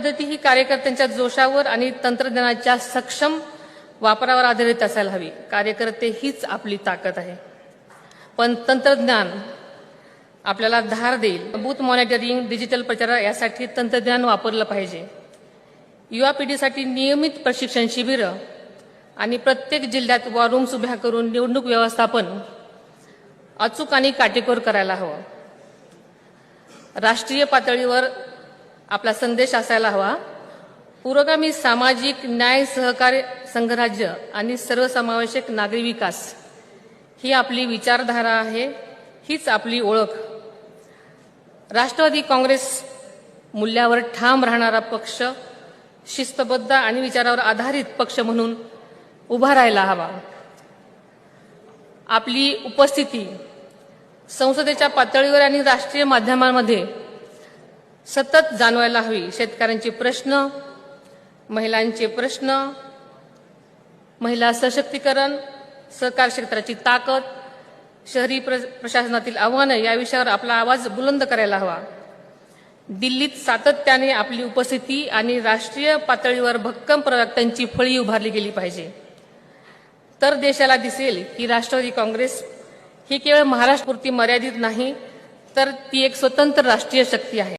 कार्यपद्धती ही कार्यकर्त्यांच्या जोशावर आणि तंत्रज्ञानाच्या सक्षम वापरावर आधारित असायला हवी। कार्यकर्ते हीच आपली ताकद आहे, पण तंत्रज्ञान आपल्याला धार देईल। बूथ मॉनिटरिंग, डिजिटल प्रचार यासाठी तंत्रज्ञान वापरलं पाहिजे। युवा पिढीसाठी नियमित प्रशिक्षण शिबिर आणि प्रत्येक जिल्ह्यात वॉर रूम्स उभ्या करून निवडणूक व्यवस्थापन अचूक आणि काटेकोर करायला हवं। राष्ट्रीय पातळीवर आपला संदेश असायला हवा। पुरोगामी सामाजिक न्याय, सहकार्य, संघराज्य आणि सर्वसमावेशक नागरी विकास ही आपली विचारधारा आहे, हीच आपली ओळख। राष्ट्रवादी काँग्रेस मूल्यावर ठाम राहणारा पक्ष, शिस्तबद्ध आणि विचारावर आधारित पक्ष म्हणून उभा राहायला हवा। आपली उपस्थिती संसदेच्या पातळीवर आणि राष्ट्रीय माध्यमांमध्ये सतत जाणवायला हवी। शेतकऱ्यांचे प्रश्न, महिलांचे प्रश्न, महिला सशक्तीकरण, सहकार क्षेत्राची ताकद, शहरी प्रशासनातील आव्हानं या विषयावर आपला आवाज बुलंद करायला हवा। दिल्लीत सातत्याने आपली उपस्थिती आणि राष्ट्रीय पातळीवर भक्कम प्रवक्त्यांची फळी उभारली गेली पाहिजे, तर देशाला दिसेल की राष्ट्रवादी काँग्रेस ही केवळ महाराष्ट्रापुरती मर्यादित नाही, तर ती एक स्वतंत्र राष्ट्रीय शक्ती आहे।